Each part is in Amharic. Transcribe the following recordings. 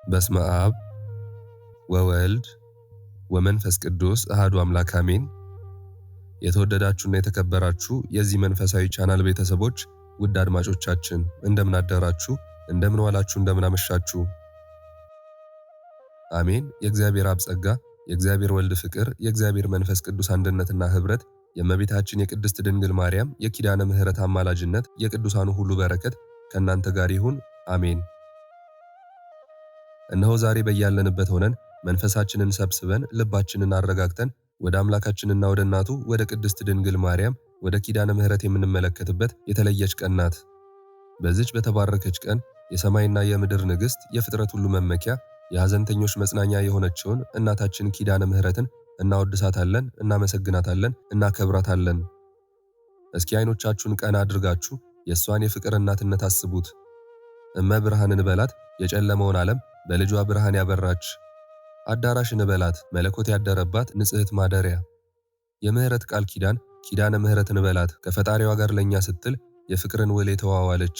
በስመ አብ ወወልድ ወመንፈስ ቅዱስ አሐዱ አምላክ አሜን። የተወደዳችሁና የተከበራችሁ የዚህ መንፈሳዊ ቻናል ቤተሰቦች ውድ አድማጮቻችን እንደምን አደራችሁ፣ እንደምን ዋላችሁ፣ እንደምን አመሻችሁ። አሜን። የእግዚአብሔር አብ ጸጋ፣ የእግዚአብሔር ወልድ ፍቅር፣ የእግዚአብሔር መንፈስ ቅዱስ አንድነትና ህብረት፣ የእመቤታችን የቅድስት ድንግል ማርያም የኪዳነ ምሕረት አማላጅነት፣ የቅዱሳኑ ሁሉ በረከት ከእናንተ ጋር ይሁን። አሜን። እነሆ ዛሬ በያለንበት ሆነን መንፈሳችንን ሰብስበን ልባችንን አረጋግተን ወደ አምላካችንና ወደ እናቱ ወደ ቅድስት ድንግል ማርያም ወደ ኪዳነ ምሕረት የምንመለከትበት የተለየች ቀን ናት። በዚች በተባረከች ቀን የሰማይና የምድር ንግሥት የፍጥረት ሁሉ መመኪያ የሐዘንተኞች መጽናኛ የሆነችውን እናታችን ኪዳነ ምሕረትን እናወድሳታለን፣ እናመሰግናታለን፣ እናከብራታለን። እስኪ ዓይኖቻችሁን ቀና አድርጋችሁ የእሷን የፍቅር እናትነት አስቡት። እመ ብርሃንን በላት የጨለመውን ዓለም በልጇ ብርሃን ያበራች፣ አዳራሽን በላት መለኮት ያደረባት ንጽሕት ማደሪያ፣ የምሕረት ቃል ኪዳን ኪዳነ ምሕረትን በላት ከፈጣሪዋ ጋር ለኛ ስትል የፍቅርን ውል የተዋዋለች፣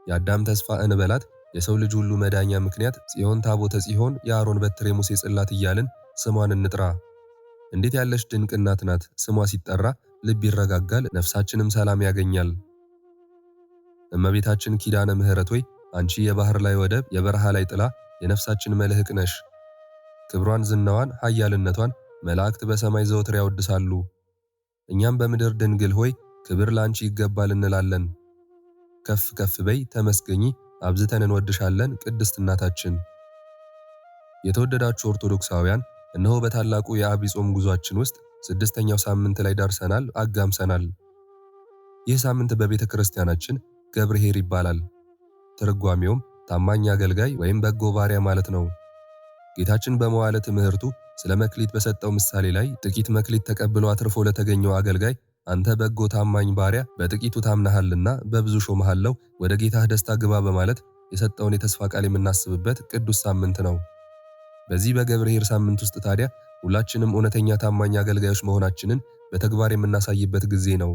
የአዳም ተስፋ እንበላት የሰው ልጅ ሁሉ መዳኛ ምክንያት ጽዮን ታቦተ ጽዮን የአሮን በትር የሙሴ ጽላት እያልን ስሟን እንጥራ። እንዴት ያለች ድንቅ እናት ናት! ስሟ ሲጠራ ልብ ይረጋጋል፣ ነፍሳችንም ሰላም ያገኛል። እመቤታችን ኪዳነ ምሕረት ሆይ አንቺ የባህር ላይ ወደብ የበረሃ ላይ ጥላ የነፍሳችን መልህቅ ነሽ። ክብሯን ዝናዋን ኃያልነቷን መላእክት በሰማይ ዘወትር ያወድሳሉ። እኛም በምድር ድንግል ሆይ ክብር ላንቺ ይገባል እንላለን። ከፍ ከፍ በይ ተመስገኚ፣ አብዝተን እንወድሻለን ቅድስት እናታችን። የተወደዳችሁ ኦርቶዶክሳውያን እነሆ በታላቁ የዐቢይ ጾም ጉዟችን ውስጥ 6ኛው ሳምንት ላይ ደርሰናል፣ አጋምሰናል። ይህ ሳምንት በቤተ ክርስቲያናችን ገብርኄር ይባላል። ትርጓሜውም ታማኝ አገልጋይ ወይም በጎ ባሪያ ማለት ነው። ጌታችን በመዋዕለ ትምህርቱ ስለ መክሊት በሰጠው ምሳሌ ላይ ጥቂት መክሊት ተቀብሎ አትርፎ ለተገኘው አገልጋይ አንተ በጎ ታማኝ ባሪያ በጥቂቱ ታምነሃልና በብዙ ሾመሃለሁ፣ ወደ ጌታህ ደስታ ግባ በማለት የሰጠውን የተስፋ ቃል የምናስብበት ቅዱስ ሳምንት ነው። በዚህ በገብርኄር ሳምንት ውስጥ ታዲያ ሁላችንም እውነተኛ ታማኝ አገልጋዮች መሆናችንን በተግባር የምናሳይበት ጊዜ ነው።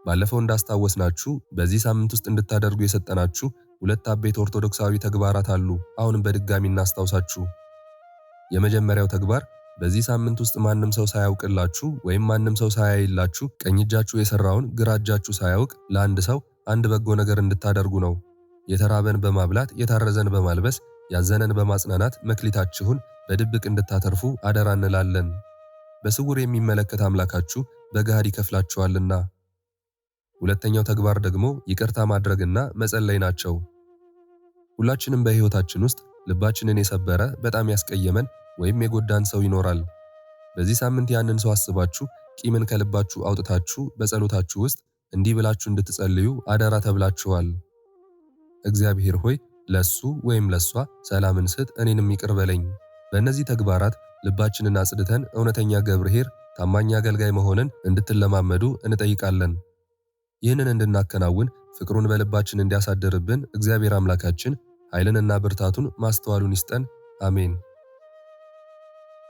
ባለፈው እንዳስታወስናችሁ በዚህ ሳምንት ውስጥ እንድታደርጉ የሰጠናችሁ 2 አበይት ኦርቶዶክሳዊ ተግባራት አሉ። አሁንም በድጋሚ እናስታውሳችሁ። የመጀመሪያው ተግባር በዚህ ሳምንት ውስጥ ማንም ሰው ሳያውቅላችሁ ወይም ማንም ሰው ሳያይላችሁ ቀኝ እጃችሁ የሰራውን ግራ እጃችሁ ሳያውቅ ለአንድ ሰው አንድ በጎ ነገር እንድታደርጉ ነው። የተራበን በማብላት የታረዘን በማልበስ ያዘነን በማጽናናት መክሊታችሁን በድብቅ እንድታተርፉ አደራ እንላለን። በስውር የሚመለከት አምላካችሁ በገሃድ ይከፍላችኋልና። ሁለተኛው ተግባር ደግሞ ይቅርታ ማድረግና መጸለይ ናቸው። ሁላችንም በሕይወታችን ውስጥ ልባችንን የሰበረ በጣም ያስቀየመን ወይም የጎዳን ሰው ይኖራል። በዚህ ሳምንት ያንን ሰው አስባችሁ ቂምን ከልባችሁ አውጥታችሁ በጸሎታችሁ ውስጥ እንዲህ ብላችሁ እንድትጸልዩ አደራ ተብላችኋል። እግዚአብሔር ሆይ ለሱ ወይም ለሷ ሰላምን ስጥ፣ እኔንም ይቅር በለኝ። በእነዚህ ተግባራት ልባችንን አጽድተን እውነተኛ ገብርኄር ታማኝ አገልጋይ መሆንን እንድትለማመዱ እንጠይቃለን። ይህንን እንድናከናውን ፍቅሩን በልባችን እንዲያሳድርብን እግዚአብሔር አምላካችን ኃይልንና ብርታቱን ማስተዋሉን ይስጠን። አሜን።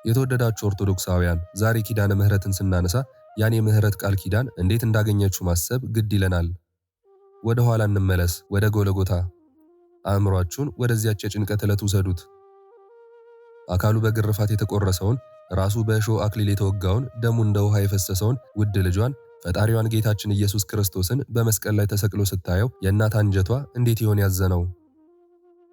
የተወደዳችሁ ኦርቶዶክሳውያን ዛሬ ኪዳነ ምሕረትን ስናነሳ ያን የምሕረት ቃል ኪዳን እንዴት እንዳገኘችው ማሰብ ግድ ይለናል። ወደ ኋላ እንመለስ፣ ወደ ጎለጎታ። አእምሯችሁን ወደዚያች የጭንቀት ዕለት ውሰዱት። አካሉ በግርፋት የተቆረሰውን፣ ራሱ በእሾህ አክሊል የተወጋውን፣ ደሙ እንደ ውሃ የፈሰሰውን ውድ ልጇን ፈጣሪዋን ጌታችን ኢየሱስ ክርስቶስን በመስቀል ላይ ተሰቅሎ ስታየው የእናት አንጀቷ እንዴት ይሆን ያዘነው?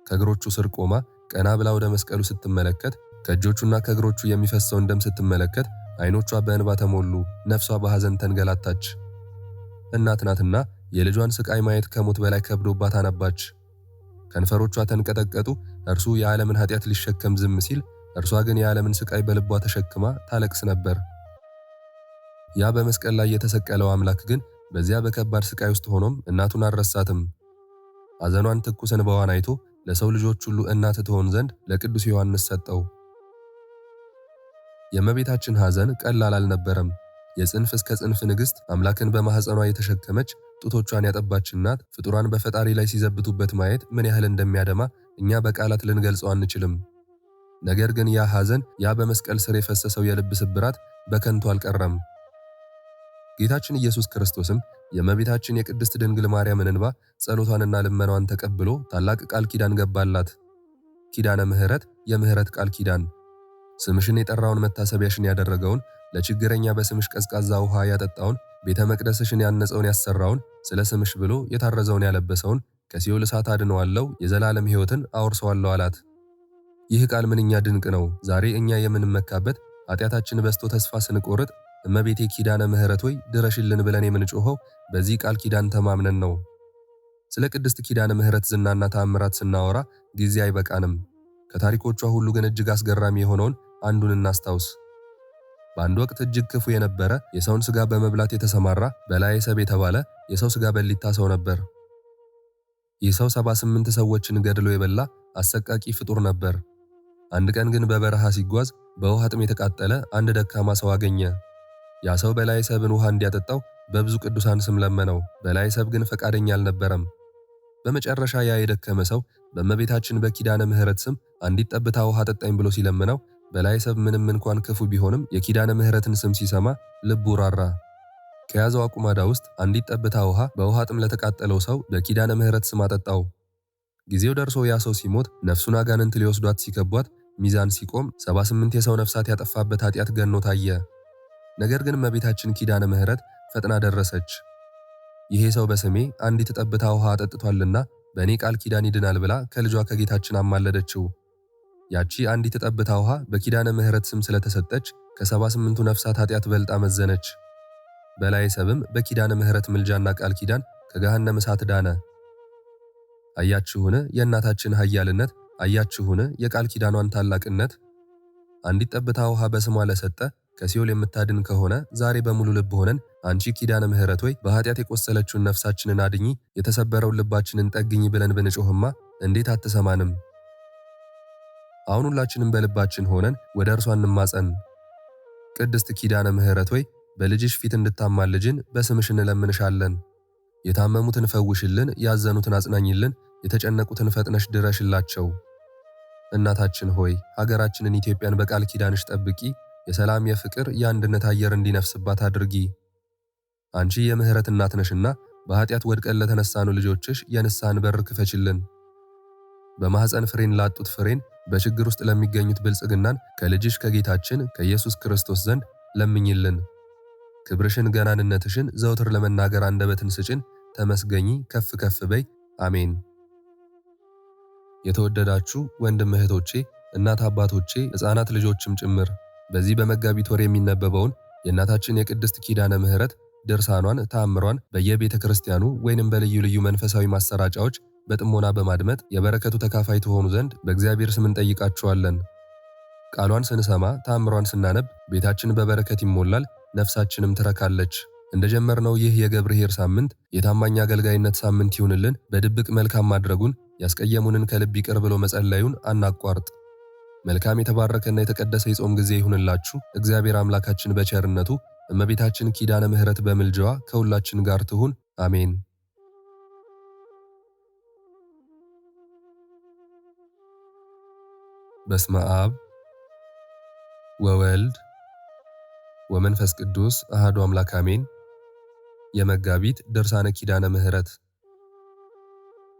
ከእግሮቹ ስር ቆማ ቀና ብላ ወደ መስቀሉ ስትመለከት፣ ከእጆቹና ከእግሮቹ የሚፈሰውን ደም ስትመለከት ዓይኖቿ በእንባ ተሞሉ፣ ነፍሷ በሐዘን ተንገላታች። እናት ናትና የልጇን ስቃይ ማየት ከሞት በላይ ከብዶባት አነባች። ከንፈሮቿ ተንቀጠቀጡ። እርሱ የዓለምን ኃጢአት ሊሸከም ዝም ሲል፣ እርሷ ግን የዓለምን ስቃይ በልቧ ተሸክማ ታለቅስ ነበር። ያ በመስቀል ላይ የተሰቀለው አምላክ ግን በዚያ በከባድ ስቃይ ውስጥ ሆኖም እናቱን አልረሳትም። ሐዘኗን ትኩስ እንባዋን አይቶ ለሰው ልጆች ሁሉ እናት ትሆን ዘንድ ለቅዱስ ዮሐንስ ሰጠው። የእመቤታችን ሐዘን ቀላል አልነበረም። የጽንፍ እስከ ጽንፍ ንግሥት አምላክን በማኅፀኗ የተሸከመች ጡቶቿን ያጠባች እናት ፍጡራን በፈጣሪ ላይ ሲዘብቱበት ማየት ምን ያህል እንደሚያደማ እኛ በቃላት ልንገልጸው አንችልም። ነገር ግን ያ ሐዘን፣ ያ በመስቀል ስር የፈሰሰው የልብ ስብራት በከንቱ አልቀረም። ጌታችን ኢየሱስ ክርስቶስም የእመቤታችን የቅድስት ድንግል ማርያምን እንባ ጸሎቷንና ልመናዋን ተቀብሎ ታላቅ ቃል ኪዳን ገባላት። ኪዳነ ምሕረት የምህረት ቃል ኪዳን ስምሽን የጠራውን መታሰቢያሽን ያደረገውን ለችግረኛ በስምሽ ቀዝቃዛ ውሃ ያጠጣውን ቤተ መቅደስሽን ያነጸውን ያሰራውን ስለ ስምሽ ብሎ የታረዘውን ያለበሰውን ከሲኦል እሳት አድነዋለሁ የዘላለም ሕይወትን አወርሰዋለሁ አላት። ይህ ቃል ምንኛ ድንቅ ነው! ዛሬ እኛ የምንመካበት ኃጢአታችን በዝቶ ተስፋ ስንቆርጥ እመቤቴ ኪዳነ ምሕረት ሆይ ድረሽልን ብለን የምንጮኸው በዚህ ቃል ኪዳን ተማምነን ነው። ስለ ቅድስት ኪዳነ ምሕረት ዝናና ተአምራት ስናወራ ጊዜ አይበቃንም። ከታሪኮቿ ሁሉ ግን እጅግ አስገራሚ የሆነውን አንዱን እናስታውስ። በአንድ ወቅት እጅግ ክፉ የነበረ የሰውን ሥጋ በመብላት የተሰማራ በላዔ ሰብእ የተባለ የሰው ሥጋ በሊታ ሰው ነበር። ይህ ሰው 78 ሰዎችን ገድሎ የበላ አሰቃቂ ፍጡር ነበር። አንድ ቀን ግን በበረሃ ሲጓዝ በውሃ ጥም የተቃጠለ አንድ ደካማ ሰው አገኘ። ያ ሰው በላዔ ሰብእን ውሃ እንዲያጠጣው በብዙ ቅዱሳን ስም ለመነው። በላዔ ሰብእ ግን ፈቃደኛ አልነበረም። በመጨረሻ ያ የደከመ ሰው በእመቤታችን በኪዳነ ምሕረት ስም አንዲት ጠብታ ውሃ ጠጣኝ ብሎ ሲለምነው በላዔ ሰብእ ምንም እንኳን ክፉ ቢሆንም የኪዳነ ምሕረትን ስም ሲሰማ ልቡ ራራ። ከያዘው አቁማዳ ውስጥ አንዲት ጠብታ ውሃ በውሃ ጥም ለተቃጠለው ሰው በኪዳነ ምሕረት ስም አጠጣው። ጊዜው ደርሶ ያ ሰው ሲሞት ነፍሱን አጋንንት ሊወስዷት ሲከቧት ሚዛን ሲቆም 78 የሰው ነፍሳት ያጠፋበት ኃጢአት ገኖ ታየ። ነገር ግን እመቤታችን ኪዳነ ምሕረት ፈጥና ደረሰች። ይሄ ሰው በስሜ አንዲት ጠብታ ውሃ አጠጥቷልና በእኔ ቃል ኪዳን ይድናል ብላ ከልጇ ከጌታችን አማለደችው። ያቺ አንዲት ጠብታ ውሃ በኪዳነ ምሕረት ስም ስለተሰጠች ከ78ቱ ነፍሳት ኃጢአት በልጣ መዘነች። በላዔ ሰብእም በኪዳነ ምሕረት ምልጃና ቃል ኪዳን ከገሃነመ እሳት ዳነ። አያችሁን የእናታችን ኃያልነት! አያችሁን የቃል ኪዳኗን ታላቅነት! አንዲት ጠብታ ውሃ በስሟ ለሰጠ ከሲኦል የምታድን ከሆነ ዛሬ በሙሉ ልብ ሆነን አንቺ ኪዳነ ምሕረት ሆይ በኃጢአት የቆሰለችውን ነፍሳችንን አድኚ፣ የተሰበረውን ልባችንን ጠግኝ ብለን ብንጮህማ እንዴት አትሰማንም? አሁን ሁላችንም በልባችን ሆነን ወደ እርሷ እንማጸን። ቅድስት ኪዳነ ምሕረት ሆይ በልጅሽ ፊት እንድታማልጅን በስምሽ እንለምንሻለን። የታመሙትን ፈውሽልን፣ ያዘኑትን አጽናኝልን፣ የተጨነቁትን ፈጥነሽ ድረሽላቸው። እናታችን ሆይ ሀገራችንን ኢትዮጵያን በቃል ኪዳንሽ ጠብቂ፣ የሰላም የፍቅር የአንድነት አየር እንዲነፍስባት አድርጊ። አንቺ የምሕረት እናት ነሽና በኃጢአት ወድቀን ለተነሳኑ ልጆችሽ የንስሐን በር ክፈችልን። በማኅፀን ፍሬን ላጡት ፍሬን፣ በችግር ውስጥ ለሚገኙት ብልጽግናን ከልጅሽ ከጌታችን ከኢየሱስ ክርስቶስ ዘንድ ለምኝልን። ክብርሽን ገናንነትሽን ዘውትር ለመናገር አንደበትን ስጭን። ተመስገኚ፣ ከፍ ከፍ በይ። አሜን። የተወደዳችሁ ወንድም እህቶቼ፣ እናት አባቶቼ፣ ሕፃናት ልጆችም ጭምር በዚህ በመጋቢት ወር የሚነበበውን የእናታችን የቅድስት ኪዳነ ምሕረት ድርሳኗን ተአምሯን በየቤተ ክርስቲያኑ ወይንም በልዩ ልዩ መንፈሳዊ ማሰራጫዎች በጥሞና በማድመጥ የበረከቱ ተካፋይ ትሆኑ ዘንድ በእግዚአብሔር ስም እንጠይቃችኋለን። ቃሏን ስንሰማ ተአምሯን ስናነብ ቤታችን በበረከት ይሞላል፣ ነፍሳችንም ትረካለች። እንደጀመርነው ይህ የገብርኄር ሳምንት የታማኝ አገልጋይነት ሳምንት ይሁንልን። በድብቅ መልካም ማድረጉን ያስቀየሙንን ከልብ ይቅር ብሎ መጸለዩን አናቋርጥ። መልካም የተባረከና የተቀደሰ የጾም ጊዜ ይሁንላችሁ። እግዚአብሔር አምላካችን በቸርነቱ እመቤታችን ኪዳነ ምሕረት በምልጃዋ ከሁላችን ጋር ትሁን። አሜን። በስመ አብ ወወልድ ወመንፈስ ቅዱስ አሐዱ አምላክ አሜን። የመጋቢት ድርሳነ ኪዳነ ምሕረት።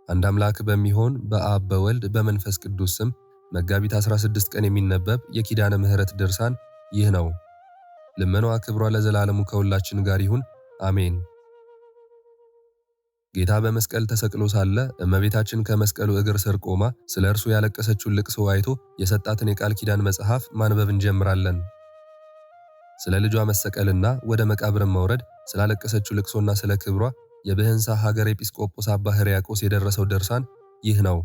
አንድ አምላክ በሚሆን በአብ በወልድ በመንፈስ ቅዱስ ስም መጋቢት 16 ቀን የሚነበብ የኪዳነ ምሕረት ድርሳን ይህ ነው። ልመናዋ ክብሯ ለዘላለሙ ከሁላችን ጋር ይሁን አሜን። ጌታ በመስቀል ተሰቅሎ ሳለ እመቤታችን ከመስቀሉ እግር ስር ቆማ ስለ እርሱ ያለቀሰችውን ልቅሶ አይቶ የሰጣትን የቃል ኪዳን መጽሐፍ ማንበብ እንጀምራለን። ስለ ልጇ መሰቀልና ወደ መቃብርም መውረድ ስላለቀሰችው ልቅሶና ስለ ክብሯ የብህንሳ ሀገር ኤጲስቆጶስ አባ ሕርያቆስ የደረሰው ድርሳን ይህ ነው።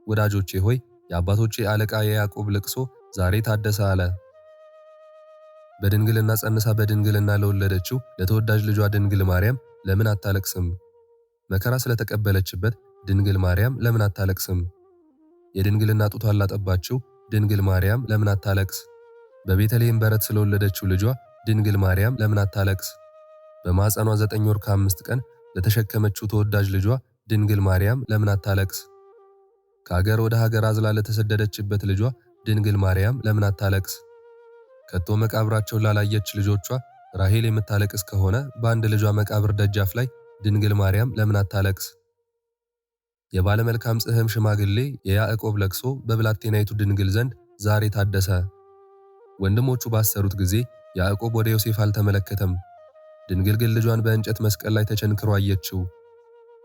ወዳጆቼ ሆይ የአባቶቼ አለቃ የያዕቆብ ልቅሶ ዛሬ ታደሰ አለ። በድንግልና ጸንሳ በድንግልና ለወለደችው ለተወዳጅ ልጇ ድንግል ማርያም ለምን አታለቅስም? መከራ ስለተቀበለችበት ድንግል ማርያም ለምን አታለቅስም? የድንግልና ጡቷን ላጠባችው ድንግል ማርያም ለምን አታለቅስ? በቤተልሔም በረት ስለወለደችው ልጇ ድንግል ማርያም ለምን አታለቅስ? በማኅፀኗ 9 ወር ከ5 ቀን ለተሸከመችው ተወዳጅ ልጇ ድንግል ማርያም ለምን አታለቅስ? ከሀገር ወደ ሀገር አዝላ ለተሰደደችበት ልጇ ድንግል ማርያም ለምን አታለቅስ? ከቶ መቃብራቸውን ላላየች ልጆቿ ራሔል የምታለቅስ ከሆነ በአንድ ልጇ መቃብር ደጃፍ ላይ ድንግል ማርያም ለምን አታለቅስ? የባለመልካም ጽሕም ሽማግሌ የያዕቆብ ለቅሶ በብላቴናይቱ ድንግል ዘንድ ዛሬ ታደሰ። ወንድሞቹ ባሰሩት ጊዜ ያዕቆብ ወደ ዮሴፍ አልተመለከተም። ድንግል ግን ልጇን በእንጨት መስቀል ላይ ተቸንክሮ አየችው።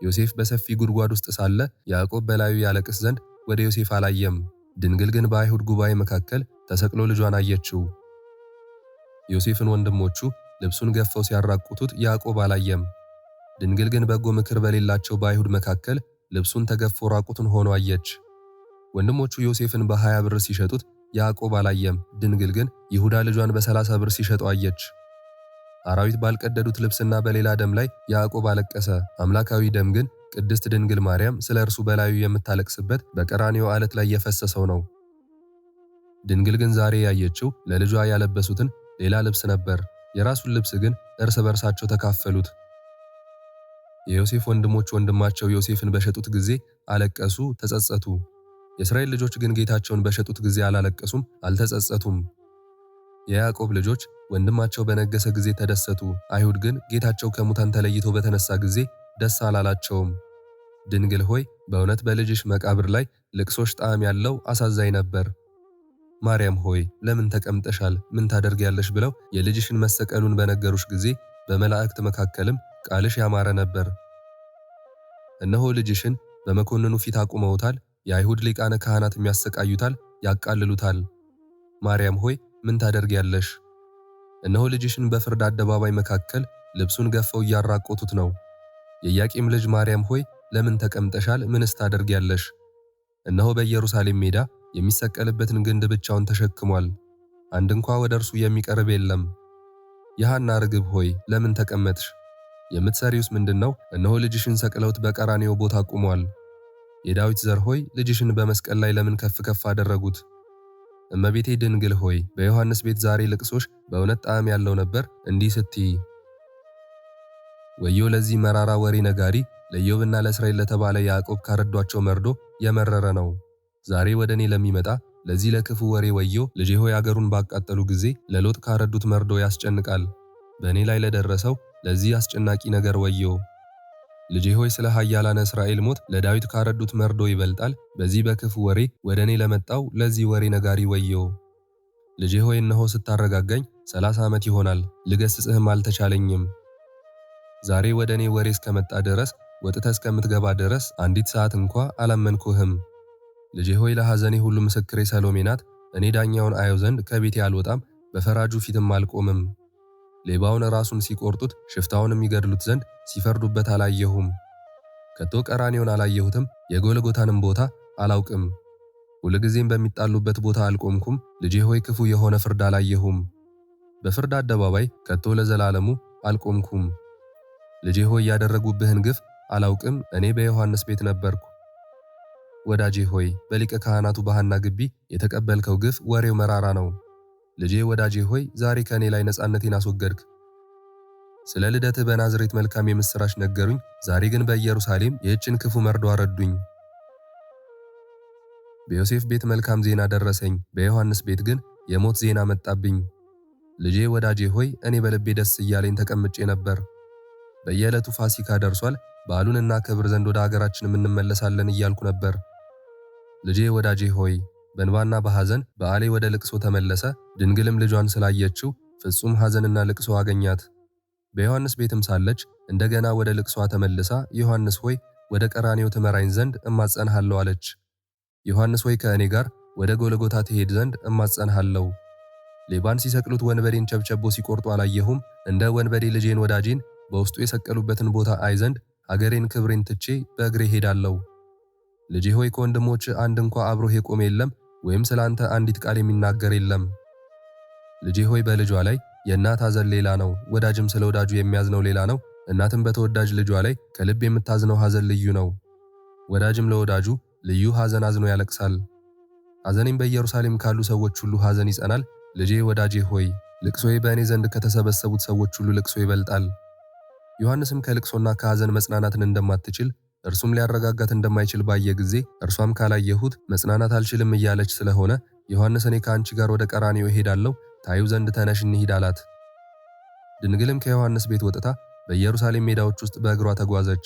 ዮሴፍ በሰፊ ጉድጓድ ውስጥ ሳለ ያዕቆብ በላዩ ያለቅስ ዘንድ ወደ ዮሴፍ አላየም። ድንግል ግን በአይሁድ ጉባኤ መካከል ተሰቅሎ ልጇን አየችው። ዮሴፍን ወንድሞቹ ልብሱን ገፈው ሲያራቁቱት ያዕቆብ አላየም። ድንግል ግን በጎ ምክር በሌላቸው በአይሁድ መካከል ልብሱን ተገፎ ራቁቱን ሆኖ አየች። ወንድሞቹ ዮሴፍን በ20 ብር ሲሸጡት ያዕቆብ አላየም። ድንግል ግን ይሁዳ ልጇን በ30 ብር ሲሸጠው አየች። አራዊት ባልቀደዱት ልብስና በሌላ ደም ላይ ያዕቆብ አለቀሰ። አምላካዊ ደም ግን ቅድስት ድንግል ማርያም ስለ እርሱ በላዩ የምታለቅስበት በቀራንዮ ዓለት ላይ የፈሰሰው ነው። ድንግል ግን ዛሬ ያየችው ለልጇ ያለበሱትን ሌላ ልብስ ነበር። የራሱን ልብስ ግን እርስ በርሳቸው ተካፈሉት። የዮሴፍ ወንድሞች ወንድማቸው ዮሴፍን በሸጡት ጊዜ አለቀሱ፣ ተጸጸቱ። የእስራኤል ልጆች ግን ጌታቸውን በሸጡት ጊዜ አላለቀሱም፣ አልተጸጸቱም። የያዕቆብ ልጆች ወንድማቸው በነገሰ ጊዜ ተደሰቱ። አይሁድ ግን ጌታቸው ከሙታን ተለይቶ በተነሳ ጊዜ ደስ አላላቸውም። ድንግል ሆይ በእውነት በልጅሽ መቃብር ላይ ልቅሶሽ ጣዕም ያለው አሳዛኝ ነበር። ማርያም ሆይ ለምን ተቀምጠሻል? ምን ታደርጊያለሽ? ብለው የልጅሽን መሰቀሉን በነገሩሽ ጊዜ በመላእክት መካከልም ቃልሽ ያማረ ነበር። እነሆ ልጅሽን በመኮንኑ ፊት አቁመውታል። የአይሁድ ሊቃነ ካህናት ያሰቃዩታል፣ ያቃልሉታል። ማርያም ሆይ ምን ታደርጊያለሽ? እነሆ ልጅሽን በፍርድ አደባባይ መካከል ልብሱን ገፈው እያራቆቱት ነው። የኢያቄም ልጅ ማርያም ሆይ ለምን ተቀምጠሻል? ምንስ ታደርጊያለሽ? እነሆ በኢየሩሳሌም ሜዳ የሚሰቀልበትን ግንድ ብቻውን ተሸክሟል። አንድ እንኳ ወደ እርሱ የሚቀርብ የለም። የሐና ርግብ ሆይ ለምን ተቀመጥሽ? የምትሰሪውስ ምንድነው? እነሆ ልጅሽን ሰቅለውት በቀራንዮ ቦታ ቆሟል። የዳዊት ዘር ሆይ ልጅሽን በመስቀል ላይ ለምን ከፍ ከፍ አደረጉት? እመቤቴ ድንግል ሆይ በዮሐንስ ቤት ዛሬ ልቅሶሽ በእውነት ጣዕም ያለው ነበር እንዲህ ስትይ፣ ወዮ ለዚህ መራራ ወሬ ነጋሪ ለኢዮብና ለእስራኤል ለተባለ ያዕቆብ ካረዷቸው መርዶ የመረረ ነው። ዛሬ ወደ እኔ ለሚመጣ ለዚህ ለክፉ ወሬ ወዮ። ልጄ ሆይ አገሩን ባቃጠሉ ጊዜ ለሎጥ ካረዱት መርዶ ያስጨንቃል። በእኔ ላይ ለደረሰው ለዚህ አስጨናቂ ነገር ወዮ። ልጄ ሆይ ስለ ኃያላነ እስራኤል ሞት ለዳዊት ካረዱት መርዶ ይበልጣል። በዚህ በክፉ ወሬ ወደ እኔ ለመጣው ለዚህ ወሬ ነጋሪ ወዮ። ልጄ ሆይ እነሆ ስታረጋጋኝ 30 ዓመት ይሆናል፣ ልገስጽህም አልተቻለኝም። ዛሬ ወደ እኔ ወሬ እስከመጣ ድረስ ወጥተህ እስከምትገባ ድረስ አንዲት ሰዓት እንኳ አላመንኩህም። ልጄ ሆይ ለሐዘኔ ሁሉ ምስክሬ ሰሎሜ ናት። እኔ ዳኛውን አየው ዘንድ ከቤቴ አልወጣም፣ በፈራጁ ፊትም አልቆምም። ሌባውን ራሱን ሲቆርጡት ሽፍታውንም ይገድሉት ዘንድ ሲፈርዱበት አላየሁም። ከቶ ቀራንዮን አላየሁትም፣ የጎልጎታንም ቦታ አላውቅም። ሁልጊዜም በሚጣሉበት ቦታ አልቆምኩም። ልጄ ሆይ ክፉ የሆነ ፍርድ አላየሁም። በፍርድ አደባባይ ከቶ ለዘላለሙ አልቆምኩም። ልጄ ሆይ ያደረጉብህን ግፍ አላውቅም። እኔ በዮሐንስ ቤት ነበርኩ። ወዳጄ ሆይ በሊቀ ካህናቱ በሐና ግቢ የተቀበልከው ግፍ ወሬው መራራ ነው። ልጄ ወዳጄ ሆይ ዛሬ ከእኔ ላይ ነፃነቴን አስወገድክ። ስለ ልደትህ በናዝሬት መልካም የምስራች ነገሩኝ። ዛሬ ግን በኢየሩሳሌም ይህችን ክፉ መርዶ አረዱኝ። በዮሴፍ ቤት መልካም ዜና ደረሰኝ፣ በዮሐንስ ቤት ግን የሞት ዜና መጣብኝ። ልጄ ወዳጄ ሆይ እኔ በልቤ ደስ እያለኝ ተቀምጬ ነበር። በየዕለቱ ፋሲካ ደርሷል፣ በዓሉን እናከብር ዘንድ ወደ አገራችን እንመለሳለን እያልኩ ነበር። ልጄ ወዳጄ ሆይ በእንባና በሐዘን በዓሌ ወደ ልቅሶ ተመለሰ። ድንግልም ልጇን ስላየችው ፍጹም ሐዘንና ልቅሶ አገኛት። በዮሐንስ ቤትም ሳለች እንደገና ወደ ልቅሷ ተመልሳ ዮሐንስ ሆይ ወደ ቀራንዮ ትመራኝ ዘንድ እማጸንሃለሁ አለች። ዮሐንስ ሆይ ከእኔ ጋር ወደ ጎልጎታ ትሄድ ዘንድ እማጸንሃለሁ። ሌባን ሲሰቅሉት ወንበዴን ቸብቸቦ ሲቆርጡ አላየሁም። እንደ ወንበዴ ልጄን ወዳጄን በውስጡ የሰቀሉበትን ቦታ አይ ዘንድ አገሬን ክብሬን ትቼ በእግሬ ሄዳለሁ። ልጄ ሆይ ከወንድሞች አንድ እንኳ አብሮህ የቆመ የለም፣ ወይም ስላንተ አንዲት ቃል የሚናገር የለም። ልጄ ሆይ በልጇ ላይ የእናት ሐዘን ሌላ ነው፣ ወዳጅም ስለ ወዳጁ የሚያዝነው ሌላ ነው። እናትም በተወዳጅ ልጇ ላይ ከልብ የምታዝነው ሐዘን ልዩ ነው። ወዳጅም ለወዳጁ ልዩ ሐዘን አዝኖ ያለቅሳል። ሐዘኔም በኢየሩሳሌም ካሉ ሰዎች ሁሉ ሐዘን ይጸናል። ልጄ ወዳጄ ሆይ ልቅሶዬ በእኔ ዘንድ ከተሰበሰቡት ሰዎች ሁሉ ልቅሶ ይበልጣል። ዮሐንስም ከልቅሶና ከሐዘን መጽናናትን እንደማትችል እርሱም ሊያረጋጋት እንደማይችል ባየ ጊዜ እርሷም ካላየሁት መጽናናት አልችልም እያለች ስለሆነ ዮሐንስ እኔ ከአንቺ ጋር ወደ ቀራንዮ እሄዳለሁ፣ ታዩ ዘንድ ተነሽ እንሂድ አላት። ድንግልም ከዮሐንስ ቤት ወጥታ በኢየሩሳሌም ሜዳዎች ውስጥ በእግሯ ተጓዘች።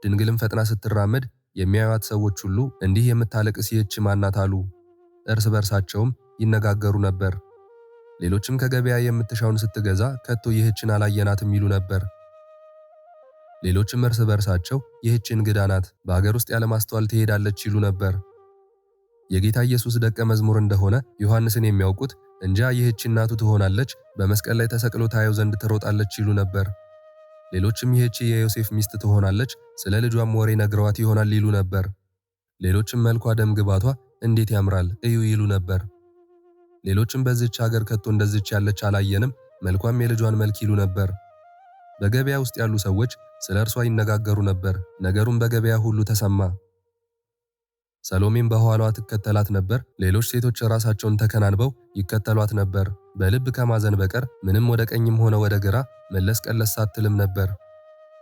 ድንግልም ፈጥና ስትራመድ የሚያዩት ሰዎች ሁሉ እንዲህ የምታለቅስ ይህች ማናት አሉ። እርስ በርሳቸውም ይነጋገሩ ነበር። ሌሎችም ከገበያ የምትሻውን ስትገዛ ከቶ ይህችን አላየናትም ይሉ ነበር። ሌሎችም እርስ በርሳቸው ይህች እንግዳ ናት፣ በአገር ውስጥ ያለማስተዋል ትሄዳለች ይሉ ነበር። የጌታ ኢየሱስ ደቀ መዝሙር እንደሆነ ዮሐንስን የሚያውቁት እንጃ ይህች እናቱ ትሆናለች፣ በመስቀል ላይ ተሰቅሎ ታየው ዘንድ ትሮጣለች ይሉ ነበር። ሌሎችም ይህች የዮሴፍ ሚስት ትሆናለች፣ ስለ ልጇም ወሬ ነግረዋት ይሆናል ይሉ ነበር። ሌሎችም መልኳ ደም ግባቷ እንዴት ያምራል እዩ ይሉ ነበር። ሌሎችም በዚህች ሀገር ከቶ እንደዚች ያለች አላየንም፣ መልኳም የልጇን መልክ ይሉ ነበር። በገበያ ውስጥ ያሉ ሰዎች ስለ እርሷ ይነጋገሩ ነበር። ነገሩም በገበያ ሁሉ ተሰማ። ሰሎሜም በኋላዋ ትከተላት ነበር። ሌሎች ሴቶች ራሳቸውን ተከናንበው ይከተሏት ነበር። በልብ ከማዘን በቀር ምንም ወደ ቀኝም ሆነ ወደ ግራ መለስ ቀለስ ሳትልም ነበር።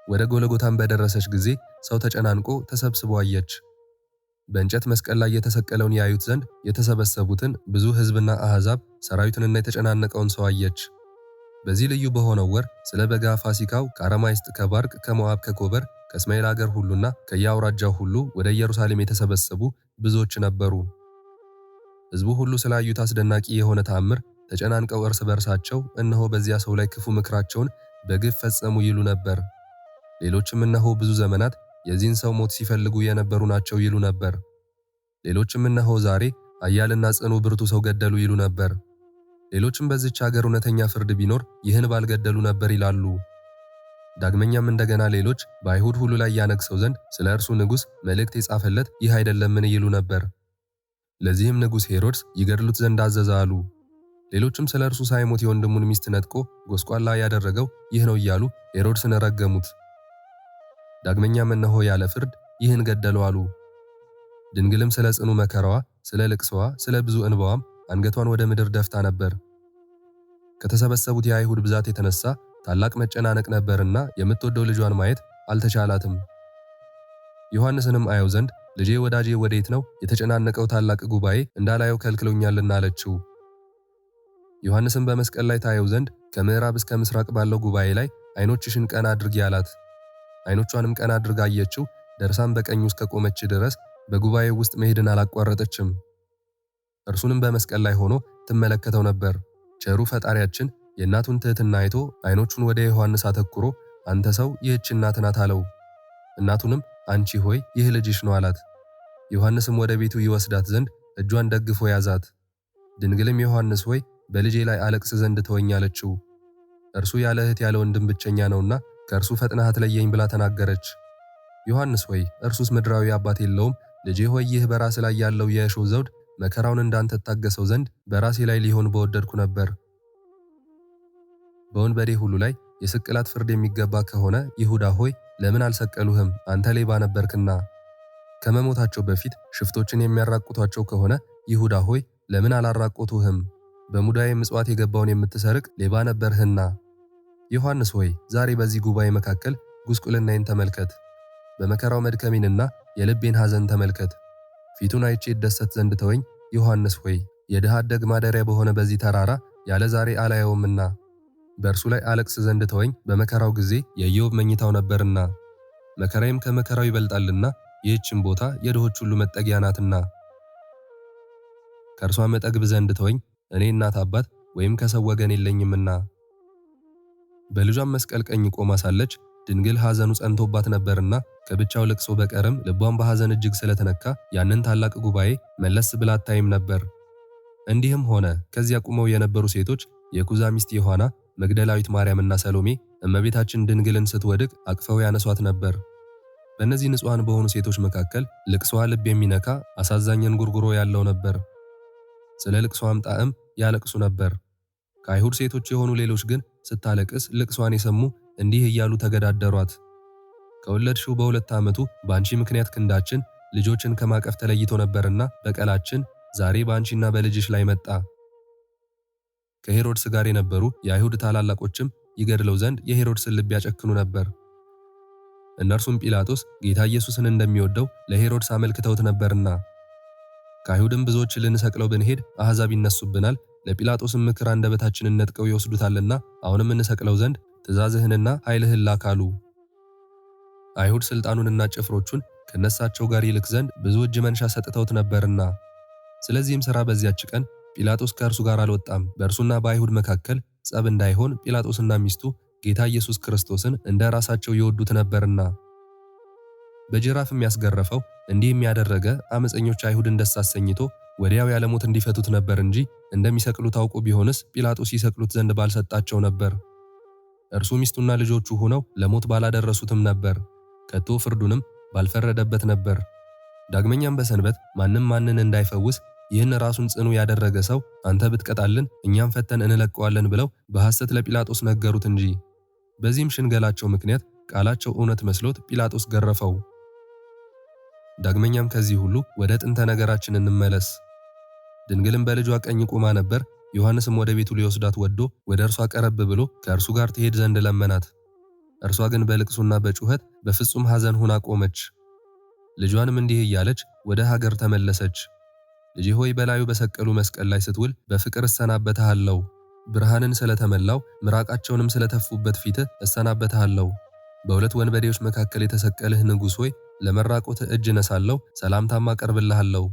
ወደ ጎለጎታም በደረሰች ጊዜ ሰው ተጨናንቆ ተሰብስቦ አየች። በእንጨት መስቀል ላይ የተሰቀለውን ያዩት ዘንድ የተሰበሰቡትን ብዙ ሕዝብና አሕዛብ፣ ሰራዊትንና የተጨናነቀውን ሰው አየች። በዚህ ልዩ በሆነው ወር ስለ በጋ ፋሲካው ከአረማይስጥ፣ ከባርቅ፣ ከሞዓብ፣ ከኮበር፣ ከእስማኤል አገር ሁሉና ከየአውራጃው ሁሉ ወደ ኢየሩሳሌም የተሰበሰቡ ብዙዎች ነበሩ። ሕዝቡ ሁሉ ስላዩት አስደናቂ የሆነ ተአምር ተጨናንቀው እርስ በርሳቸው እነሆ በዚያ ሰው ላይ ክፉ ምክራቸውን በግፍ ፈጸሙ ይሉ ነበር። ሌሎችም እነሆ ብዙ ዘመናት የዚህን ሰው ሞት ሲፈልጉ የነበሩ ናቸው ይሉ ነበር። ሌሎችም እነሆ ዛሬ ኃያልና ጽኑ ብርቱ ሰው ገደሉ ይሉ ነበር። ሌሎችም በዚች ሀገር እውነተኛ ፍርድ ቢኖር ይህን ባልገደሉ ነበር ይላሉ። ዳግመኛም እንደገና ሌሎች በአይሁድ ሁሉ ላይ ያነግሰው ዘንድ ስለ እርሱ ንጉሥ መልእክት የጻፈለት ይህ አይደለምን ይሉ ነበር። ለዚህም ንጉሥ ሄሮድስ ይገድሉት ዘንድ አዘዘ አሉ። ሌሎችም ስለ እርሱ ሳይሞት የወንድሙን ሚስት ነጥቆ ጎስቋላ ያደረገው ይህ ነው እያሉ ሄሮድስን ረገሙት። ዳግመኛም እነሆ ያለ ፍርድ ይህን ገደለው አሉ። ድንግልም ስለ ጽኑ መከራዋ፣ ስለ ልቅሶዋ፣ ስለ ብዙ እንባዋም አንገቷን ወደ ምድር ደፍታ ነበር። ከተሰበሰቡት የአይሁድ ብዛት የተነሳ ታላቅ መጨናነቅ ነበርና የምትወደው ልጇን ማየት አልተቻላትም። ዮሐንስንም አየው ዘንድ ልጄ ወዳጄ ወዴት ነው? የተጨናነቀው ታላቅ ጉባኤ እንዳላየው ከልክሎኛልና አለችው። ዮሐንስም በመስቀል ላይ ታየው ዘንድ ከምዕራብ እስከ ምስራቅ ባለው ጉባኤ ላይ ዓይኖችሽን ቀና አድርጊ አላት። ዓይኖቿንም ቀና አድርጋ አየችው። ደርሳም በቀኙ እስከ ቆመች ድረስ በጉባኤው ውስጥ መሄድን አላቋረጠችም። እርሱንም በመስቀል ላይ ሆኖ ትመለከተው ነበር። ቸሩ ፈጣሪያችን የእናቱን ትሕትና አይቶ ዓይኖቹን ወደ ዮሐንስ አተኩሮ አንተ ሰው ይህች እናት ናት አለው። እናቱንም አንቺ ሆይ ይህ ልጅሽ ነው አላት። ዮሐንስም ወደ ቤቱ ይወስዳት ዘንድ እጇን ደግፎ ያዛት። ድንግልም ዮሐንስ ሆይ በልጄ ላይ አለቅስ ዘንድ ተወኝ አለችው። እርሱ ያለ እህት ያለ ወንድም ብቸኛ ነውና ከእርሱ ፈጥነህ አትለየኝ ብላ ተናገረች። ዮሐንስ ሆይ እርሱስ ምድራዊ አባት የለውም? ልጄ ሆይ ይህ በራስ ላይ ያለው የእሾህ ዘውድ መከራውን እንዳንተ ታገሰው ዘንድ በራሴ ላይ ሊሆን በወደድኩ ነበር። በወንበዴ ሁሉ ላይ የስቅላት ፍርድ የሚገባ ከሆነ ይሁዳ ሆይ ለምን አልሰቀሉህም? አንተ ሌባ ነበርክና። ከመሞታቸው በፊት ሽፍቶችን የሚያራቁቷቸው ከሆነ ይሁዳ ሆይ ለምን አላራቆቱህም? በሙዳዬ ምጽዋት የገባውን የምትሰርቅ ሌባ ነበርህና። ዮሐንስ ሆይ ዛሬ በዚህ ጉባኤ መካከል ጉስቁልናዬን ተመልከት። በመከራው መድከሜንና የልቤን ሐዘን ተመልከት። ፊቱን አይቼ እደሰት ዘንድ ተወኝ። ዮሐንስ ሆይ የድሃ አደግ ማደሪያ በሆነ በዚህ ተራራ ያለ ዛሬ አላየውምና በእርሱ ላይ አለቅስ ዘንድ ተወኝ። በመከራው ጊዜ የኢዮብ መኝታው ነበርና መከራዬም ከመከራው ይበልጣልና ይህችም ቦታ የድሆች ሁሉ መጠጊያ ናትና። ከእርሷ መጠግብ ዘንድ ተወኝ። እኔ እናት አባት ወይም ከሰው ወገን የለኝምና። በልጇም መስቀል ቀኝ ቆማ ሳለች ድንግል ሐዘኑ ጸንቶባት ነበርና ከብቻው ልቅሶ በቀርም ልቧን በሐዘን እጅግ ስለተነካ ያንን ታላቅ ጉባኤ መለስ ብላ አታይም ነበር። እንዲህም ሆነ ከዚያ ቁመው የነበሩ ሴቶች የኩዛ ሚስት ዮሐና፣ መግደላዊት ማርያምና ሰሎሜ እመቤታችን ድንግልን ስትወድቅ አቅፈው ያነሷት ነበር። በእነዚህ ንጹሐን በሆኑ ሴቶች መካከል ልቅሶዋ ልብ የሚነካ አሳዛኝ እንጉርጉሮ ያለው ነበር። ስለ ልቅሷም ጣዕም ያለቅሱ ነበር። ከአይሁድ ሴቶች የሆኑ ሌሎች ግን ስታለቅስ ልቅሷን የሰሙ እንዲህ እያሉ ተገዳደሯት። ከወለድሽው በሁለት ዓመቱ በአንቺ ምክንያት ክንዳችን ልጆችን ከማቀፍ ተለይቶ ነበርና በቀላችን ዛሬ በአንቺና በልጅሽ ላይ መጣ። ከሄሮድስ ጋር የነበሩ የአይሁድ ታላላቆችም ይገድለው ዘንድ የሄሮድስን ልብ ያጨክኑ ነበር። እነርሱም ጲላጦስ ጌታ ኢየሱስን እንደሚወደው ለሄሮድስ አመልክተውት ነበርና። ከአይሁድም ብዙዎች ልንሰቅለው ብንሄድ አሕዛብ ይነሱብናል፣ ለጲላጦስም ምክር አንደበታችንን ነጥቀው ይወስዱታልና አሁንም እንሰቅለው ዘንድ ትእዛዝህንና ኃይልህን ላክ አሉ። አይሁድ ሥልጣኑንና ጭፍሮቹን ከነሳቸው ጋር ይልክ ዘንድ ብዙ እጅ መንሻ ሰጥተውት ነበርና። ስለዚህም ሥራ በዚያች ቀን ጲላጦስ ከእርሱ ጋር አልወጣም። በእርሱና በአይሁድ መካከል ጸብ እንዳይሆን ጲላጦስና ሚስቱ ጌታ ኢየሱስ ክርስቶስን እንደ ራሳቸው ይወዱት ነበርና። በጅራፍም ያስገረፈው እንዲህም ያደረገ ዓመፀኞች አይሁድን ደስ አሰኝቶ ወዲያው ያለ ሞት እንዲፈቱት ነበር እንጂ እንደሚሰቅሉት አውቆ ቢሆንስ ጲላጦስ ይሰቅሉት ዘንድ ባልሰጣቸው ነበር። እርሱ ሚስቱና ልጆቹ ሆነው ለሞት ባላደረሱትም ነበር፣ ከቶ ፍርዱንም ባልፈረደበት ነበር። ዳግመኛም በሰንበት ማንም ማንን እንዳይፈውስ ይህን ራሱን ጽኑ ያደረገ ሰው አንተ ብትቀጣልን እኛም ፈተን እንለቀዋለን ብለው በሐሰት ለጲላጦስ ነገሩት እንጂ። በዚህም ሽንገላቸው ምክንያት ቃላቸው እውነት መስሎት ጲላጦስ ገረፈው። ዳግመኛም ከዚህ ሁሉ ወደ ጥንተ ነገራችን እንመለስ። ድንግልም በልጇ ቀኝ ቆማ ነበር። ዮሐንስም ወደ ቤቱ ሊወስዳት ወዶ ወደ እርሷ ቀረብ ብሎ ከእርሱ ጋር ትሄድ ዘንድ ለመናት። እርሷ ግን በልቅሶና በጩኸት በፍጹም ሐዘን ሆና ቆመች። ልጇንም እንዲህ እያለች ወደ ሀገር ተመለሰች። ልጄ ሆይ በላዩ በሰቀሉ መስቀል ላይ ስትውል በፍቅር እሰናበትሃለሁ። ብርሃንን ስለተመላው ምራቃቸውንም ስለተፉበት ፊትህ እሰናበትሃለሁ። በሁለት ወንበዴዎች መካከል የተሰቀልህ ንጉሥ ሆይ ለመራቆት እጅ ነሳለሁ፣ ሰላምታም አቀርብልሃለሁ።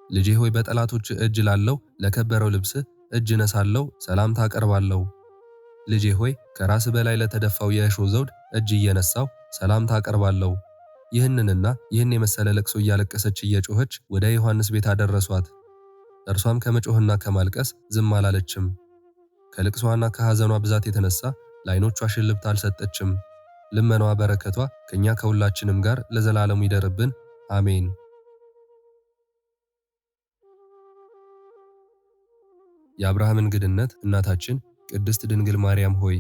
ልጄ ሆይ በጠላቶች እጅ ላለው ለከበረው ልብስህ እጅ ነሳለሁ፣ ሰላምታ አቀርባለሁ። ልጄ ሆይ ከራስ በላይ ለተደፋው የእሾህ ዘውድ እጅ እየነሳው ሰላምታ አቀርባለሁ። ይህንንና ይህን የመሰለ ለቅሶ እያለቀሰች እየጮኸች ወደ ዮሐንስ ቤት አደረሷት። እርሷም ከመጮህና ከማልቀስ ዝም አላለችም። ከልቅሷና ከሐዘኗ ብዛት የተነሳ ለዓይኖቿ ሽልብት አልሰጠችም። ልመናዋ በረከቷ ከኛ ከሁላችንም ጋር ለዘላለሙ ይደርብን፣ አሜን። የአብርሃም እንግድነት እናታችን ቅድስት ድንግል ማርያም ሆይ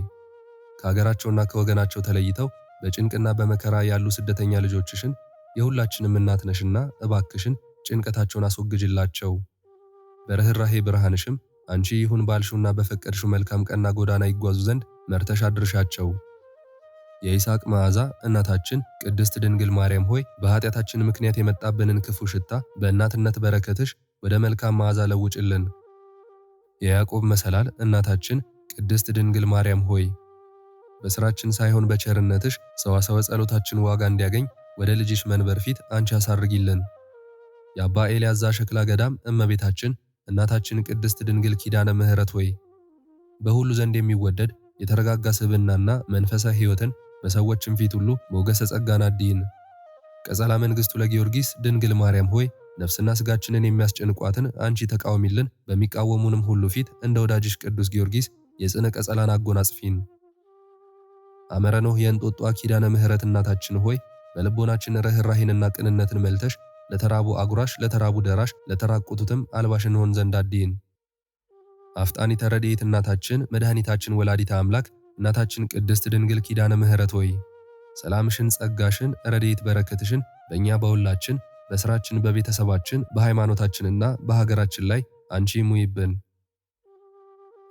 ከሀገራቸውና ከወገናቸው ተለይተው በጭንቅና በመከራ ያሉ ስደተኛ ልጆችሽን የሁላችንም እናት ነሽና እባክሽን ጭንቀታቸውን አስወግጅላቸው። በርኅራኄ ብርሃንሽም አንቺ ይሁን ባልሽውና በፈቀድሽው መልካም ቀና ጎዳና ይጓዙ ዘንድ መርተሽ አድርሻቸው። የይስሐቅ መዓዛ እናታችን ቅድስት ድንግል ማርያም ሆይ በኃጢአታችን ምክንያት የመጣብንን ክፉ ሽታ በእናትነት በረከትሽ ወደ መልካም መዓዛ ለውጭልን። የያዕቆብ መሰላል እናታችን ቅድስት ድንግል ማርያም ሆይ በሥራችን ሳይሆን በቸርነትሽ ሰዋሰወ ጸሎታችን ዋጋ እንዲያገኝ ወደ ልጅሽ መንበር ፊት አንቺ አሳርጊልን። የአባ ኤልያስ ዘሸክላ ገዳም እመቤታችን እናታችን ቅድስት ድንግል ኪዳነ ምሕረት ሆይ በሁሉ ዘንድ የሚወደድ የተረጋጋ ስብዕናና መንፈሳዊ ሕይወትን በሰዎችም ፊት ሁሉ ሞገሰ ጸጋን አድይን። ቀጸላ መንግሥቱ ለጊዮርጊስ ድንግል ማርያም ሆይ ነፍስና ሥጋችንን የሚያስጨንቋትን አንቺ ተቃወሚልን። በሚቃወሙንም ሁሉ ፊት እንደ ወዳጅሽ ቅዱስ ጊዮርጊስ የጽነ ቀጸላን አጎናጽፊን። አመረ ኖህ የእንጦጧ ኪዳነ ምሕረት እናታችን ሆይ በልቦናችን ርኅራኄንና ቅንነትን መልተሽ ለተራቡ አጉራሽ፣ ለተራቡ ደራሽ፣ ለተራቆቱትም አልባሽ እንሆን ዘንድ አድይን። አፍጣኒተ ረድኤት እናታችን መድኃኒታችን ወላዲተ አምላክ እናታችን ቅድስት ድንግል ኪዳነ ምሕረት ሆይ ሰላምሽን፣ ጸጋሽን፣ ረድኤት በረከትሽን በእኛ በሁላችን በሥራችን፣ በቤተሰባችን፣ በሃይማኖታችንና በሀገራችን ላይ አንቺ ሙይብን።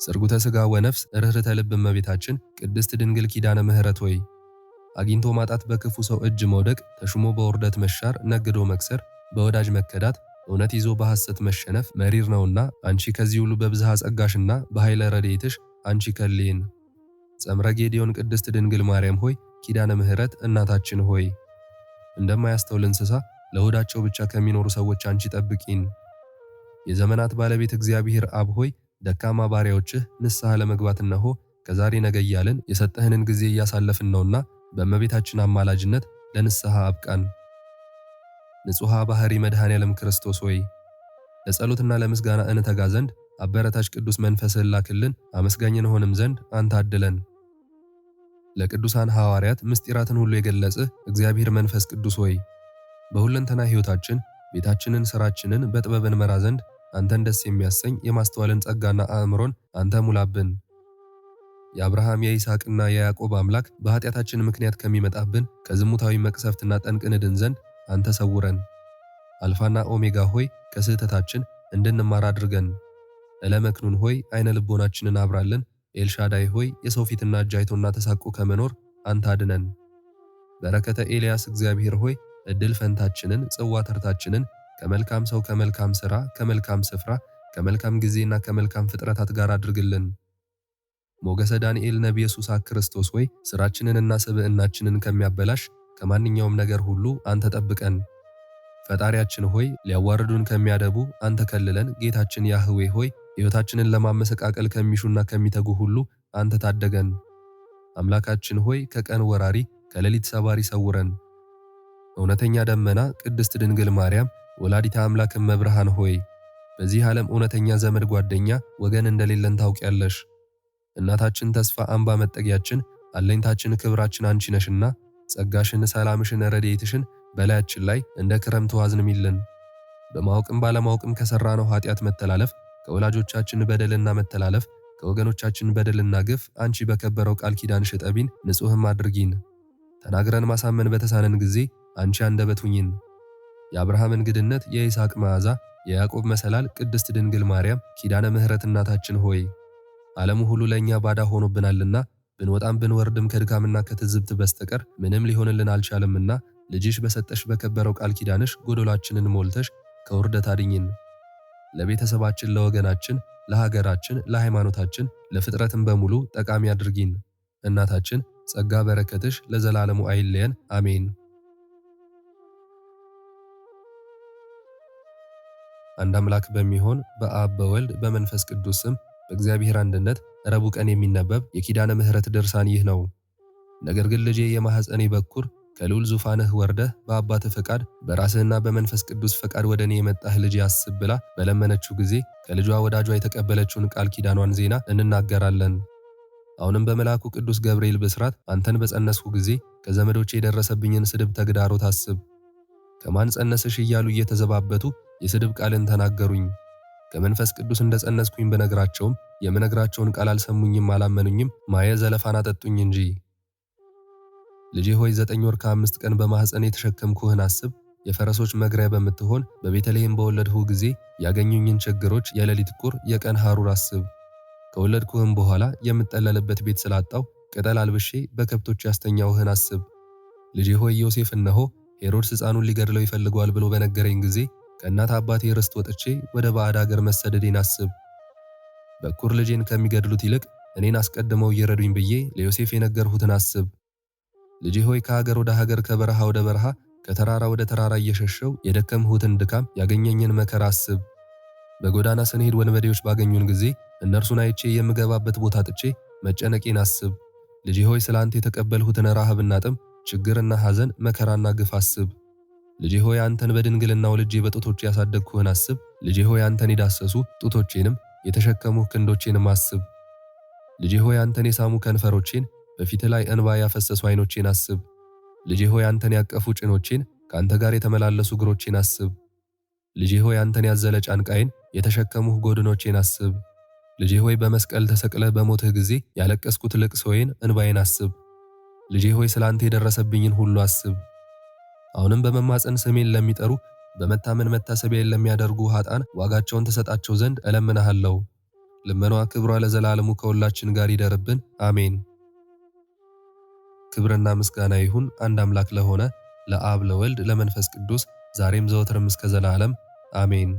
ስርጉተ ሥጋ ወነፍስ ርኅርተ ልብ እመቤታችን ቅድስት ድንግል ኪዳነ ምሕረት ሆይ አግኝቶ ማጣት፣ በክፉ ሰው እጅ መውደቅ፣ ተሹሞ በውርደት መሻር፣ ነግዶ መክሰር፣ በወዳጅ መከዳት፣ እውነት ይዞ በሐሰት መሸነፍ መሪር ነውና አንቺ ከዚህ ሁሉ በብዝሃ ጸጋሽና በኃይለ ረድኤትሽ አንቺ ከልይን። ጸምረ ጌዴዎን ቅድስት ድንግል ማርያም ሆይ ኪዳነ ምሕረት እናታችን ሆይ እንደማያስተውል እንስሳ ለሆዳቸው ብቻ ከሚኖሩ ሰዎች አንቺ ጠብቂን። የዘመናት ባለቤት እግዚአብሔር አብ ሆይ ደካማ ባሪያዎችህ ንስሐ ለመግባት እነሆ ከዛሬ ነገ እያልን የሰጠህንን ጊዜ እያሳለፍን ነውና በእመቤታችን አማላጅነት ለንስሐ አብቃን። ንጹሐ ባህሪ መድኃኔዓለም ክርስቶስ ሆይ ለጸሎትና ለምስጋና እንተጋ ዘንድ አበረታች ቅዱስ መንፈስህን ላክልን። አመስጋኝ እንሆንም ዘንድ አንተ አድለን። ለቅዱሳን ሐዋርያት ምስጢራትን ሁሉ የገለጽህ እግዚአብሔር መንፈስ ቅዱስ ሆይ በሁለንተና ሕይወታችን ቤታችንን፣ ሥራችንን በጥበብ እንመራ ዘንድ አንተን ደስ የሚያሰኝ የማስተዋልን ጸጋና አእምሮን አንተ ሙላብን። የአብርሃም የይስሐቅና የያዕቆብ አምላክ በኃጢአታችን ምክንያት ከሚመጣብን ከዝሙታዊ መቅሰፍትና ጠንቅ እንድን ዘንድ አንተ ሰውረን። አልፋና ኦሜጋ ሆይ ከስህተታችን እንድንማር አድርገን። እለመክኑን ሆይ አይነ ልቦናችንን አብራልን። ኤልሻዳይ ሆይ የሰው ፊትና እጅ አይቶና ተሳቆ ከመኖር አንተ አድነን። በረከተ ኤልያስ እግዚአብሔር ሆይ እድል ፈንታችንን፣ ጽዋ ተርታችንን ከመልካም ሰው፣ ከመልካም ሥራ፣ ከመልካም ስፍራ፣ ከመልካም ጊዜና ከመልካም ፍጥረታት ጋር አድርግልን። ሞገሰ ዳንኤል ነቢየ ሱሳ ክርስቶስ ሆይ ሥራችንንና ስብዕናችንን ከሚያበላሽ ከማንኛውም ነገር ሁሉ አንተ ጠብቀን። ፈጣሪያችን ሆይ ሊያዋርዱን ከሚያደቡ አንተ ከልለን። ጌታችን ያህዌ ሆይ ሕይወታችንን ለማመሰቃቀል ከሚሹና ከሚተጉ ሁሉ አንተ ታደገን። አምላካችን ሆይ ከቀን ወራሪ ከሌሊት ሰባሪ ሰውረን። እውነተኛ ደመና ቅድስት ድንግል ማርያም ወላዲተ አምላክ እመብርሃን ሆይ በዚህ ዓለም እውነተኛ ዘመድ ጓደኛ ወገን እንደሌለን ታውቂያለሽ። እናታችን ተስፋ አምባ መጠጊያችን አለኝታችን ክብራችን አንቺ ነሽና ጸጋሽን ሰላምሽን ረድኤትሽን በላያችን ላይ እንደ ክረምት አዝንሚልን። በማወቅም ባለማወቅም ከሰራነው ኃጢአት መተላለፍ ከወላጆቻችን በደልና መተላለፍ ከወገኖቻችን በደልና ግፍ አንቺ በከበረው ቃል ኪዳንሽ እጠቢን ንጹሕም አድርጊን። ተናግረን ማሳመን በተሳነን ጊዜ አንቺ አንደበት ሁኚን። የአብርሃም እንግድነት የይስሐቅ መዓዛ የያዕቆብ መሰላል ቅድስት ድንግል ማርያም ኪዳነ ምሕረት እናታችን ሆይ ዓለሙ ሁሉ ለእኛ ባዳ ሆኖብናልና ብንወጣም ብንወርድም ከድካምና ከትዝብት በስተቀር ምንም ሊሆንልን አልቻለምና ልጅሽ በሰጠሽ በከበረው ቃል ኪዳንሽ ጎዶላችንን ሞልተሽ ከውርደት አድኝን። ለቤተሰባችን፣ ለወገናችን፣ ለሀገራችን፣ ለሃይማኖታችን፣ ለፍጥረትም በሙሉ ጠቃሚ አድርጊን። እናታችን ጸጋ በረከትሽ ለዘላለሙ አይለየን። አሜን። አንድ አምላክ በሚሆን በአብ በወልድ በመንፈስ ቅዱስ ስም በእግዚአብሔር አንድነት ረቡዕ ቀን የሚነበብ የኪዳነ ምሕረት ድርሳን ይህ ነው። ነገር ግን ልጄ የማኅፀኔ በኩር ከልዑል ዙፋንህ ወርደህ በአባትህ ፈቃድ በራስህና በመንፈስ ቅዱስ ፈቃድ ወደ እኔ የመጣህ ልጄ አስብ ብላ በለመነችው ጊዜ ከልጇ ወዳጇ የተቀበለችውን ቃል ኪዳኗን ዜና እንናገራለን። አሁንም በመልአኩ ቅዱስ ገብርኤል ብስራት አንተን በጸነስኩ ጊዜ ከዘመዶቼ የደረሰብኝን ስድብ ተግዳሮት አስብ። ከማን ጸነስሽ እያሉ እየተዘባበቱ የስድብ ቃልን ተናገሩኝ። ከመንፈስ ቅዱስ እንደጸነስኩኝ በነግራቸውም የምነግራቸውን ቃል አልሰሙኝም አላመኑኝም፣ ማየ ዘለፋን አጠጡኝ እንጂ። ልጄ ሆይ 9 ወር ከ5 ቀን በማኅፀኔ የተሸከምኩህን አስብ። የፈረሶች መግሪያ በምትሆን በቤተልሔም በወለድሁ ጊዜ ያገኙኝን ችግሮች የሌሊት ቁር የቀን ሐሩር አስብ። ከወለድኩህም በኋላ የምጠለልበት ቤት ስላጣው ቅጠል አልብሼ በከብቶች ያስተኛውህን አስብ። ልጄ ሆይ ዮሴፍ እነሆ ሄሮድስ ሕፃኑን ሊገድለው ይፈልገዋል ብሎ በነገረኝ ጊዜ ከእናት አባቴ ርስት ወጥቼ ወደ ባዕድ አገር መሰደዴን አስብ። በኩር ልጄን ከሚገድሉት ይልቅ እኔን አስቀድመው እየረዱኝ ብዬ ለዮሴፍ የነገርሁትን አስብ። ልጄ ሆይ ከሀገር ወደ ሀገር ከበረሃ ወደ በረሃ ከተራራ ወደ ተራራ እየሸሸው የደከምሁትን ድካም ያገኘኝን መከራ አስብ። በጎዳና ስንሄድ ወንበዴዎች ባገኙን ጊዜ እነርሱን አይቼ የምገባበት ቦታ ጥቼ መጨነቄን አስብ። ልጄ ሆይ ስለ አንተ የተቀበልሁትን ረሃብና ጥም ችግርና ሐዘን መከራና ግፍ አስብ። ልጄ ሆይ አንተን በድንግልናው ልጄ በጡቶቼ ያሳደግኩህን አስብ። ልጄ ሆይ አንተን የዳሰሱ ጡቶቼንም የተሸከሙ ክንዶቼንም አስብ። ልጄ ሆይ አንተን የሳሙ ከንፈሮቼን በፊትህ ላይ እንባ ያፈሰሱ ዓይኖቼን አስብ። ልጄ ሆይ አንተን ያቀፉ ጭኖቼን ከአንተ ጋር የተመላለሱ እግሮቼን አስብ። ልጄ ሆይ አንተን ያዘለ ጫንቃዬን የተሸከሙህ ጎድኖቼን አስብ። ልጄ ሆይ በመስቀል ተሰቅለህ በሞትህ ጊዜ ያለቀስኩት ልቅሶዬን እንባዬን አስብ። ልጄ ሆይ ስለ አንተ የደረሰብኝን ሁሉ አስብ። አሁንም በመማፀን ስሜን ለሚጠሩ በመታመን መታሰቢያን ለሚያደርጉ ኃጥአን ዋጋቸውን ተሰጣቸው ዘንድ እለምንሃለሁ። ልመኗ ክብሯ ለዘላለሙ ከሁላችን ጋር ይደርብን፣ አሜን። ክብርና ምስጋና ይሁን አንድ አምላክ ለሆነ ለአብ ለወልድ ለመንፈስ ቅዱስ ዛሬም ዘወትርም እስከ ዘላለም አሜን።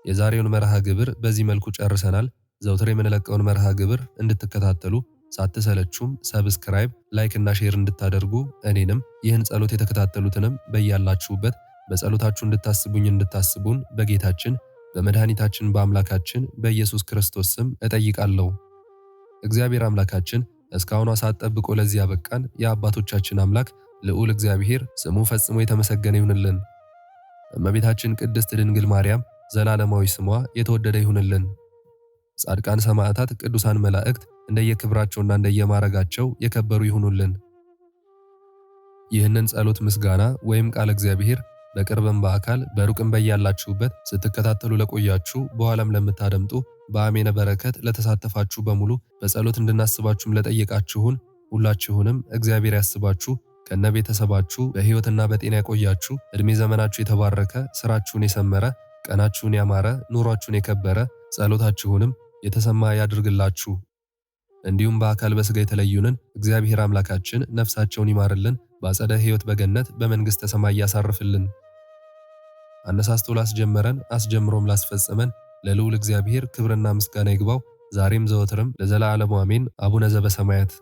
የዛሬውን መርሃ ግብር በዚህ መልኩ ጨርሰናል። ዘውትር የምንለቀውን መርሃ ግብር እንድትከታተሉ ሳትሰለቹም ሰብስክራይብ፣ ላይክ እና ሼር እንድታደርጉ እኔንም ይህን ጸሎት የተከታተሉትንም በያላችሁበት በጸሎታችሁ እንድታስቡኝ እንድታስቡን በጌታችን በመድኃኒታችን በአምላካችን በኢየሱስ ክርስቶስ ስም እጠይቃለሁ። እግዚአብሔር አምላካችን እስካሁኗ ሰዓት ጠብቆ ለዚህ ያበቃን የአባቶቻችን አምላክ ልዑል እግዚአብሔር ስሙ ፈጽሞ የተመሰገነ ይሁንልን። እመቤታችን ቅድስት ድንግል ማርያም ዘላለማዊ ስሟ የተወደደ ይሁንልን። ጻድቃን ሰማዕታት፣ ቅዱሳን መላእክት እንደየክብራቸውና እንደየማረጋቸው የከበሩ ይሁኑልን። ይህንን ጸሎት ምስጋና ወይም ቃል እግዚአብሔር በቅርብም በአካል በሩቅም በያላችሁበት ስትከታተሉ ለቆያችሁ በኋላም ለምታደምጡ በአሜነ በረከት ለተሳተፋችሁ በሙሉ በጸሎት እንድናስባችሁም ለጠየቃችሁን ሁላችሁንም እግዚአብሔር ያስባችሁ ከነ ቤተሰባችሁ በሕይወትና በጤና ያቆያችሁ። ዕድሜ ዘመናችሁ የተባረከ፣ ስራችሁን የሰመረ፣ ቀናችሁን ያማረ፣ ኑሯችሁን የከበረ፣ ጸሎታችሁንም የተሰማ ያድርግላችሁ። እንዲሁም በአካል በሥጋ የተለዩንን እግዚአብሔር አምላካችን ነፍሳቸውን ይማርልን፣ በአጸደ ሕይወት በገነት በመንግሥተ ሰማይ ያሳርፍልን። አነሳስቶ ላስጀመረን አስጀምሮም ላስፈጸመን ለልዑል እግዚአብሔር ክብርና ምስጋና ይግባው ዛሬም ዘወትርም ለዘላለሙ አሜን። አቡነ ዘበሰማያት